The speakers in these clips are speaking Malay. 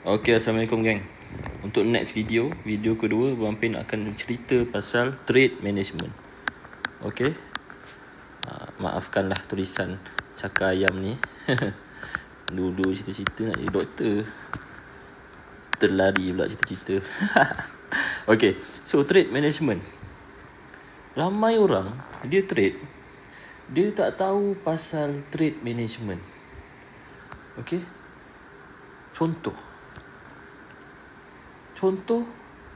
Okay, Assalamualaikum geng. Untuk next video kedua, Abang Pin akan cerita pasal trade management. Okay, maafkanlah tulisan cakar ayam ni. Dulu cerita-cerita nak jadi doktor, terlari pula cerita-cerita. Okay, so trade management. Ramai orang, dia trade, dia tak tahu pasal trade management. Okay, Contoh,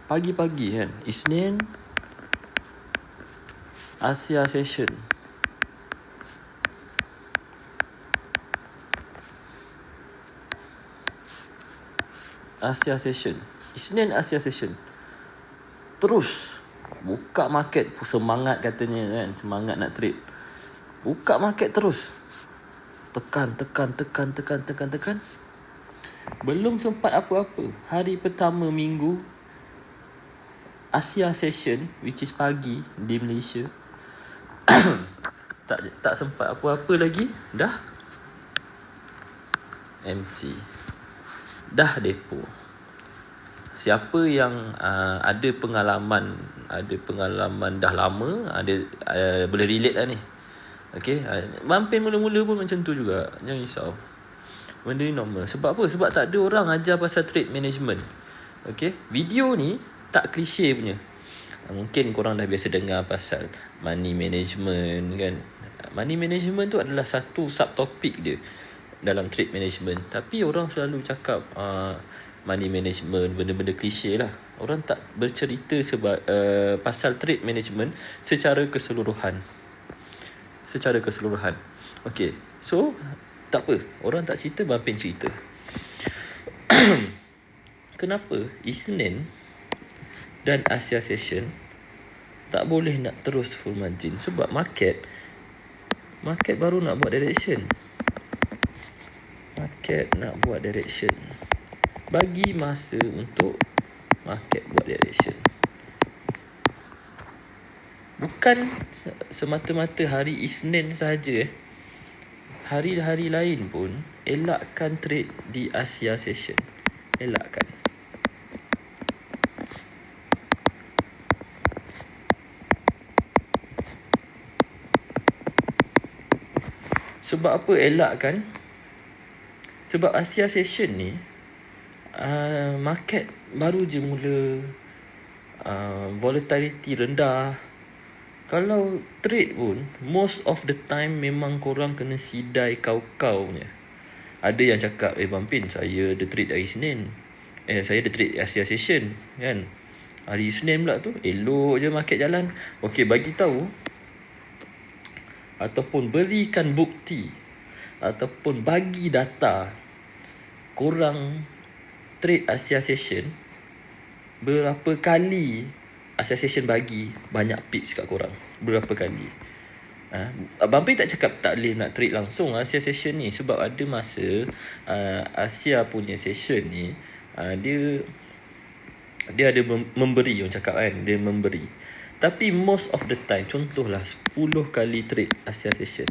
pagi-pagi kan, Isnin, Asia session. Isnin Asia session. Terus buka market, semangat katanya kan, semangat nak trade. Buka market terus. Tekan. Belum sempat apa-apa. Hari pertama minggu Asia session, which is pagi di Malaysia. tak sempat apa-apa lagi, dah MC, dah depo. Siapa yang ada pengalaman dah lama, boleh relate lah ni. Okay, Mampin mula-mula pun macam tu juga. Jangan risau, benda ni normal. Sebab apa? Sebab tak ada orang ajar pasal trade management. Okay, video ni tak klise punya. Mungkin korang dah biasa dengar pasal money management kan. Money management tu adalah satu subtopik dia dalam trade management. Tapi orang selalu cakap money management, benda-benda klise lah. Orang tak bercerita pasal trade management secara keseluruhan. Okay, so tak apa, orang tak cerita, Bampin cerita. Kenapa Isnin dan Asia session tak boleh nak terus full margin? Sebab market baru nak buat direction. Bagi masa untuk market buat direction. Bukan semata-mata hari Isnin sahaja. Hari-hari lain pun elakkan trade di Asia session. Elakkan. Sebab apa elakkan? Sebab Asia session ni market baru je mula, volatility rendah. Kalau trade pun, most of the time memang korang kena sidai kau-kau punya. Ada yang cakap, Bampin, saya ada trade hari Isnin, saya ada trade Asia session kan. Hari Isnin pula tu elok je market jalan. Okay, bagi tahu ataupun berikan bukti ataupun bagi data korang trade Asia session, berapa kali Asia session bagi banyak pips kat korang, berapa kali. Abang Pin tak cakap tak boleh nak trade langsung Asia session ni. Sebab ada masa Asia punya session ni dia ada memberi, orang cakap kan, dia memberi. Tapi most of the time, contohlah 10 kali trade Asia session,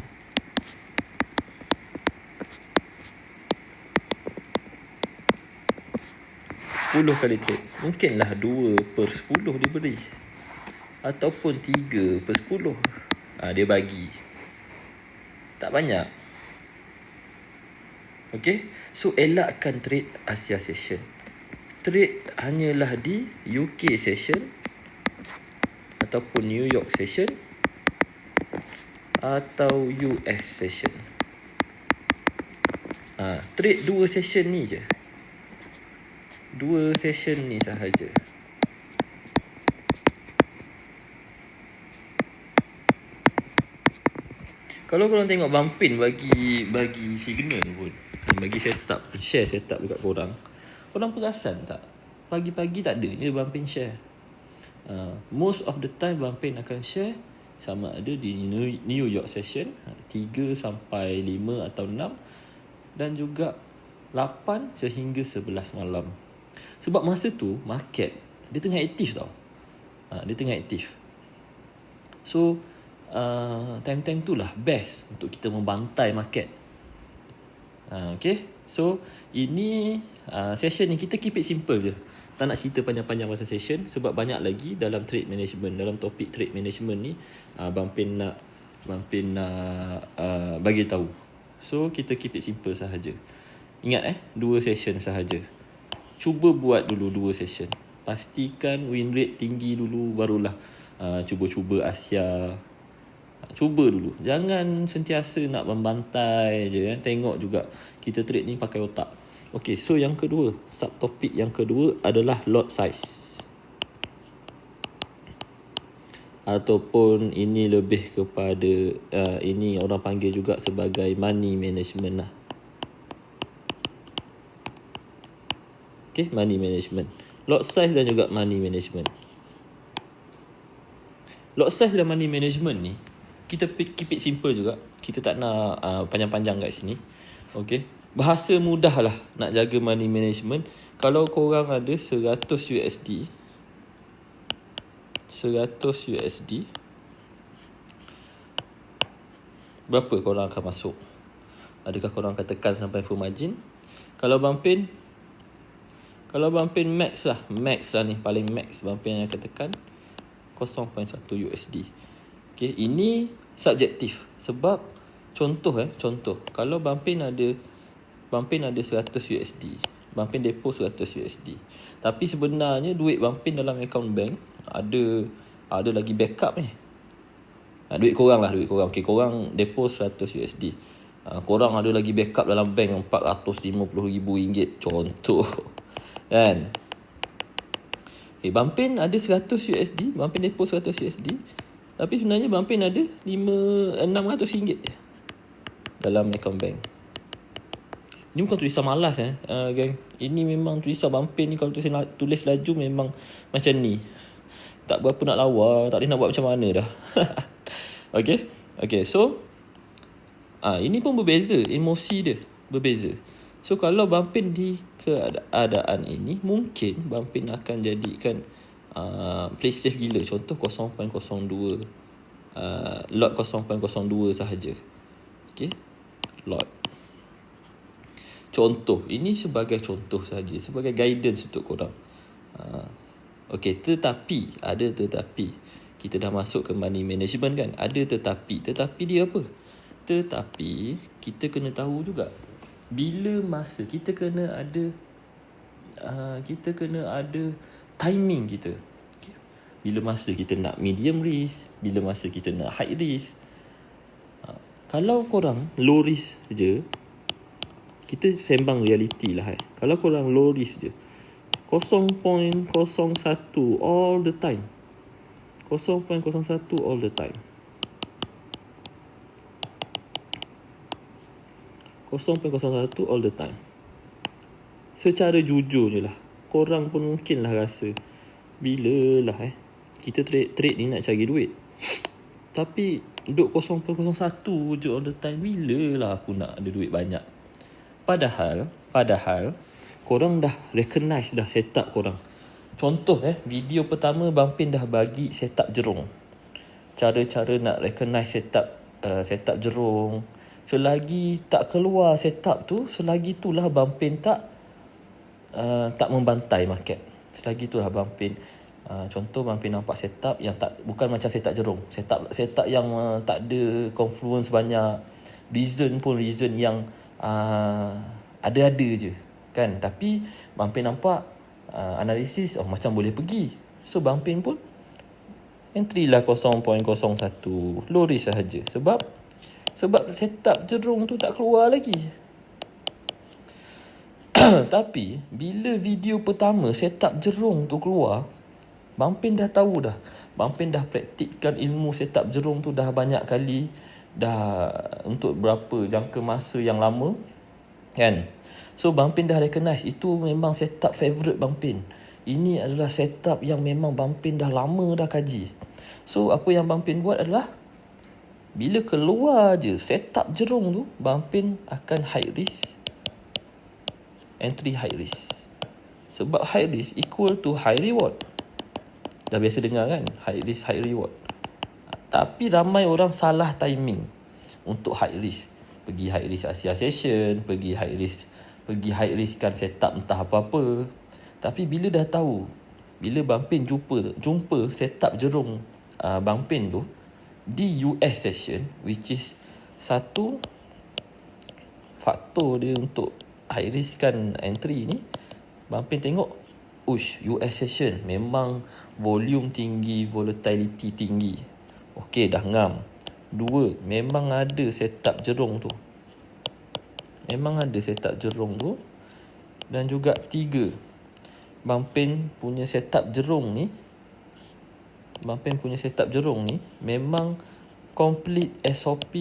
10 kali trade, mungkinlah 2/10 dia beri, ataupun 3/10 dia bagi. Tak banyak. Okay, so elakkan trade Asia session. Trade hanyalah di UK session ataupun New York session atau US session. Trade 2 session ni je. 2 session ni sahaja. Kalau korang tengok Bampin bagi signal pun, bagi share setup dekat korang perasan tak? Pagi-pagi tak ada je Bampin share. Most of the time Bampin akan share sama ada di New York session 3 sampai 5 atau 6, dan juga 8 sehingga 11 malam. Sebab masa tu market dia tengah aktif tau. Dia tengah aktif. So time-time tu lah best untuk kita membantai market. Okay, so ini Session ni kita keep it simple je. Tak nak cerita panjang-panjang pasal session sebab banyak lagi dalam trade management. Dalam topik trade management ni Bang Pin nak bagi tahu. So kita keep it simple sahaja. Ingat 2 session sahaja. Cuba buat dulu 2 session. Pastikan win rate tinggi dulu, barulah cuba-cuba Asia. Cuba dulu. Jangan sentiasa nak membantai je. Tengok juga kita trade ni pakai otak. Okay, so yang kedua, subtopik yang kedua adalah lot size. Ataupun ini lebih kepada ini orang panggil juga sebagai money management lah. Okay, money management. Lot size dan juga money management. Lot size dan money management ni kita keep it simple juga. Kita tak nak panjang-panjang kat sini. Okay, bahasa mudah lah nak jaga money management. Kalau korang ada 100 USD, berapa korang akan masuk? Adakah korang akan tekan sampai full margin? Kalau Bang Pin max lah ni, paling max Bang Pin akan tekan 0.1 USD. Okay, ini subjektif. Sebab contoh kalau Bang Pin ada 100 USD, Bang Pin depo 100 USD. Tapi sebenarnya duit Bang Pin dalam account bank ada lagi backup ni. Duit korang. Okay, korang depo 100 USD. Korang ada lagi backup dalam bank RM450,000 contoh. Kan? Okay, Bang Pin ada 100 USD, Bang Pin depo 100 USD. Tapi sebenarnya Bang Pin ada RM600 dalam account bank. Ini bukan tulisan malas gang. Ini memang tulisan Bang Pin ni, kalau tulis laju memang macam ni. Tak berapa nak lawa, tak boleh nak buat macam mana dah. Okay, so ini pun berbeza, emosi dia berbeza. So kalau Bang Pin di keadaan ini, mungkin Bang Pin akan jadikan play safe gila. Contoh 0.02 lot 0.02 sahaja. Okay, lot. Contoh, ini sebagai contoh saja, sebagai guidance untuk korang. Okay, tetapi kita dah masuk ke money management kan. Ada tetapi dia apa? Tetapi kita kena tahu juga bila masa kita kena ada timing kita. Okay. Bila masa kita nak medium risk, bila masa kita nak high risk. Kalau korang low risk je, kita sembang reality lah. Kalau korang low risk je, 0.01 all the time. 0.01 all the time. 0.01 all the time. Secara jujur je lah, korang pun mungkin lah rasa, bila lah kita trade ni nak cari duit. Tapi duduk 0.01 je all the time, bila lah aku nak ada duit banyak? Padahal korang dah recognize dah setup korang. Contoh video pertama Bang Pin dah bagi setup jerung. Cara-cara nak recognize setup jerung. Selagi tak keluar setup tu, selagi itulah Bang Pin tak membantai market. Selagi itulah Bang Pin contoh Bang Pin nampak setup yang bukan macam setup jerung. Setup yang tak ada confluence banyak. Reason yang ada-ada je kan. Tapi Bang Pin nampak analisis macam boleh pergi. So Bang Pin pun entry lah 0.01, low risk sahaja. Sebab setup jerung tu tak keluar lagi. Tapi bila video pertama setup jerung tu keluar, Bang Pin dah tahu dah. Bang Pin dah praktikkan ilmu setup jerung tu dah banyak kali, dah untuk berapa jangka masa yang lama kan. So Bang Pin dah recognize itu memang setup favorite Bang Pin. Ini adalah setup yang memang Bang Pin dah lama dah kaji. So apa yang Bang Pin buat adalah, bila keluar je setup jerung tu, Bang Pin akan high risk, entry high risk. Sebab high risk equal to high reward. Dah biasa dengar kan, high risk high reward. Tapi ramai orang salah timing untuk high risk. Pergi high risk Asia Session, pergi high risk pergi high risk kan setup entah apa-apa. Tapi bila dah tahu, bila Bang Pen jumpa setup jerung Bang Pen tu di US session, which is satu faktor dia untuk high risk kan entry ni, Bang Pen tengok US session memang volume tinggi, volatility tinggi. Okey, dah ngam. 2, memang ada setup jerung tu. Dan juga 3, Bang Pen punya setup jerung ni memang complete SOP,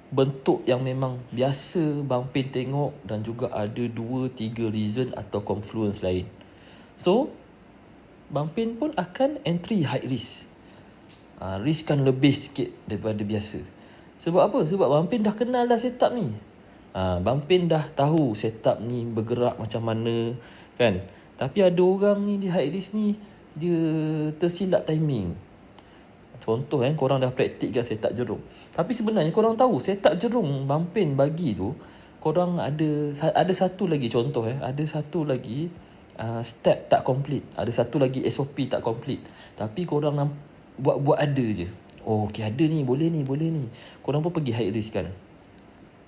bentuk yang memang biasa Bang Pen tengok, dan juga ada 2-3 reason atau confluence lain. So Bang Pen pun akan entry high risk, riskan lebih sikit daripada biasa. Sebab apa? Sebab Bang Pen dah kenal dah setup ni. Bang Pen dah tahu setup ni bergerak macam mana kan. Tapi ada orang ni di high risk ni dia tersilap timing. Contoh korang dah praktikkan setup jerung, tapi sebenarnya korang tahu setup jerung Bang Pen bagi tu, korang ada satu lagi contoh ada satu lagi step tak complete, ada satu lagi SOP tak complete, tapi korang buat ada je. Oh okey, ada ni, boleh ni. Korang pun pergi high risk kan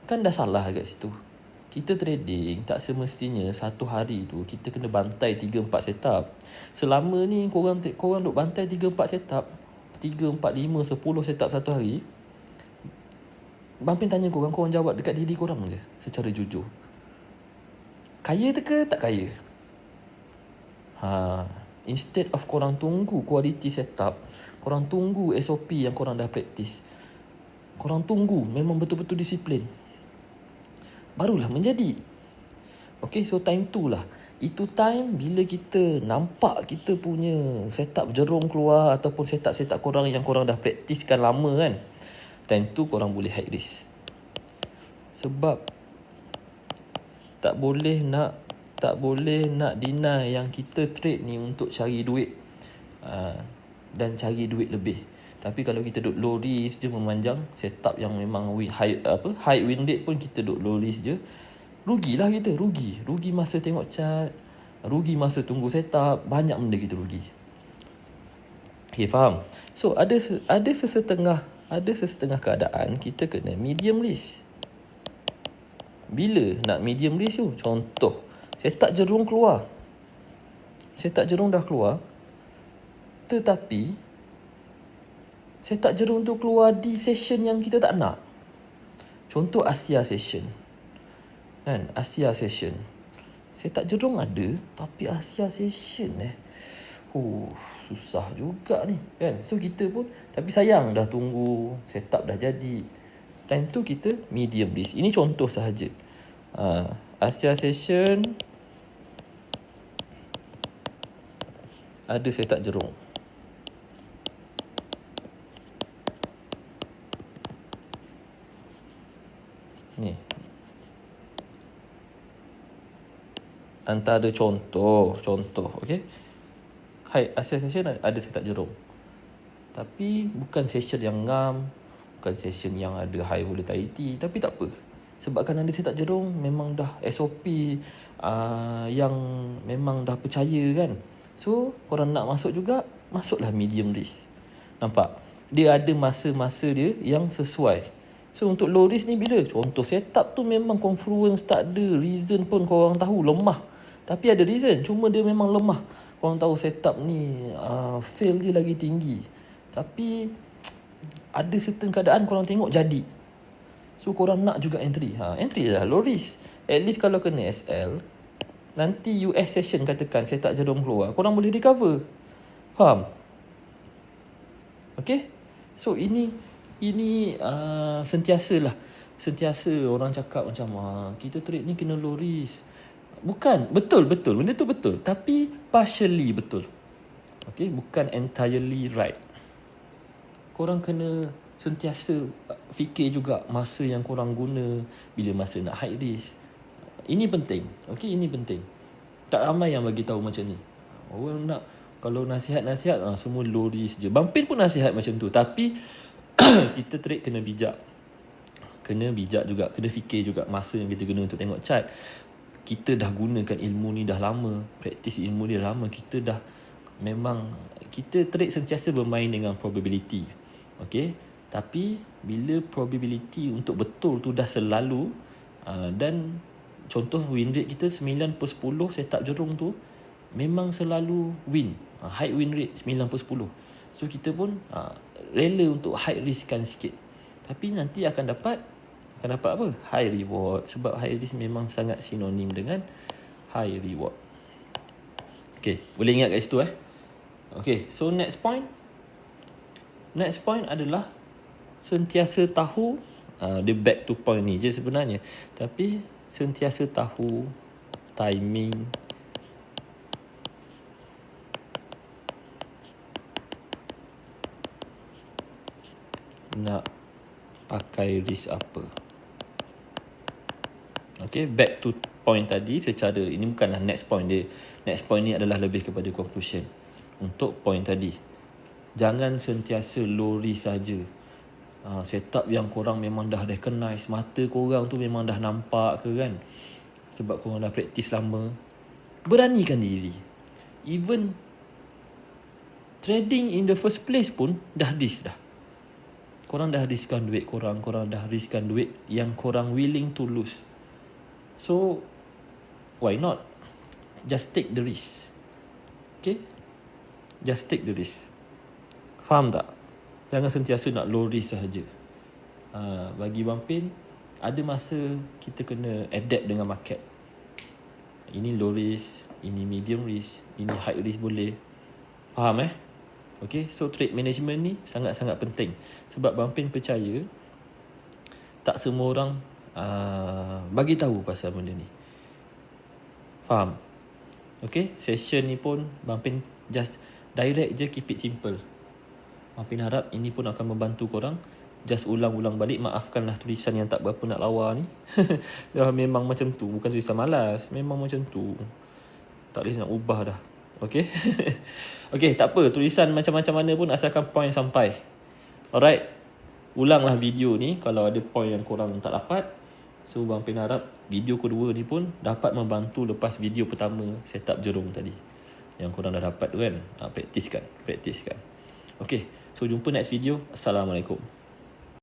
dah salah kat situ. Kita trading tak semestinya satu hari tu kita kena bantai 3-4 setup. Selama ni korang duk bantai 3-4 setup, 3, 4, 5, 10 setup satu hari, Bang Pen tanya korang jawab dekat diri korang je secara jujur. Kaya ke tak kaya? Instead of korang tunggu quality setup, korang tunggu SOP yang korang dah practice, korang tunggu memang betul-betul disiplin, barulah menjadi. Okay, so time tu lah. Itu time bila kita nampak kita punya setup jerung keluar, ataupun setup korang yang korang dah praktiskan lama kan. Time tu korang boleh high risk. Sebab tak boleh nak deny yang kita trade ni untuk cari duit, dan cari duit lebih. Tapi kalau kita duduk low risk je memanjang, setup yang memang high win rate pun kita duduk low risk je, rugilah kita. Rugi masa tengok chart, rugi masa tunggu setup, banyak benda kita rugi. Okay, faham? So ada sesetengah keadaan kita kena medium risk. Bila nak medium risk tu? Contoh, setup jerung dah keluar, tetapi setup jerung tu keluar di session yang kita tak nak. Contoh Asia session kan, Asia session setup jerung ada, tapi Asia session susah juga ni kan. So kita pun, tapi sayang dah tunggu setup dah jadi, time tu kita medium risk. Ini contoh sahaja. Asia session ada setup jerung, ni antara contoh okey. Asia session ada setup jerung, tapi bukan session yang ngam, bukan session yang ada high volatility. Tapi tak apa, sebabkan ada setup jerung, memang dah SOP yang memang dah percaya kan. So korang nak masuk juga, masuklah medium risk. Nampak? Dia ada masa-masa dia yang sesuai. So untuk low risk ni bila? Contoh setup tu memang confluence tak ada, reason pun korang tahu lemah, tapi ada reason, cuma dia memang lemah. Korang tahu setup ni fail dia lagi tinggi, tapi ada certain keadaan korang tengok jadi, so korang nak juga entry. Entry dah low risk. At least kalau kena SL, nanti US session katakan setup jerung keluar, korang boleh recover. Faham? Okay? So ini sentiasa orang cakap macam kita trade ni kena low risk. Bukan, betul benda tu betul, tapi partially betul. Okay, bukan entirely right. Korang kena sentiasa fikir juga masa yang korang guna, bila masa nak high risk. Ini penting. Okay, ini penting. Tak ramai yang bagi tahu macam ni. Orang nak, kalau nasihat semua low risk je. Bang Pen pun nasihat macam tu, tapi kita trade kena bijak. kena bijak juga, kena fikir juga masa yang kita guna untuk tengok chart. Kita dah gunakan ilmu ni dah lama, praktis ilmu ni dah lama, kita dah memang, kita trade sentiasa bermain dengan probability. Okay, tapi bila probability untuk betul tu dah selalu, dan contoh win rate kita 9/10 setup jerung tu memang selalu win, high win rate 9/10. So kita pun rela untuk high riskkan sikit, tapi nanti akan dapat apa? High reward. Sebab high risk memang sangat sinonim dengan high reward. Okay, boleh ingat kat situ Okay, so next point adalah sentiasa tahu, dia back to point ni je sebenarnya, tapi sentiasa tahu timing nak pakai risk apa. Okay, back to point tadi secara, ini bukanlah next point dia. Next point ni adalah lebih kepada conclusion. Untuk point tadi, jangan sentiasa low risk saja. Setup yang korang memang dah recognize, mata korang tu memang dah nampak ke kan, sebab korang dah praktis lama. Beranikan diri. Even trading in the first place pun dah risk dah. Korang dah riskkan duit korang dah riskkan duit yang korang willing to lose. So why not just take the risk? Okay, just take the risk. Faham tak? Jangan sentiasa nak low risk sahaja. Bagi Bang Pin, ada masa kita kena adapt dengan market. Ini low risk, ini medium risk, ini high risk boleh. Faham Okay, so trade management ni sangat-sangat penting. Sebab Bang Pin percaya tak semua orang bagi tahu pasal benda ni. Faham? Okay, session ni pun Bang Pin just direct je, keep it simple. Bang Pin harap ini pun akan membantu korang. Just ulang-ulang balik. Maafkanlah tulisan yang tak berapa nak lawa ni. Memang macam tu, bukan tulisan malas, memang macam tu. Tak boleh nak ubah dah. Okay. Okay, tak apa, tulisan macam-macam mana pun asalkan point sampai. Alright, ulanglah video ni kalau ada point yang korang tak dapat. So Bang Pin harap video kedua ni pun dapat membantu lepas video pertama setup jerung tadi yang korang dah dapat tu kan. Praktiskan. Okay, so jumpa next video. Assalamualaikum.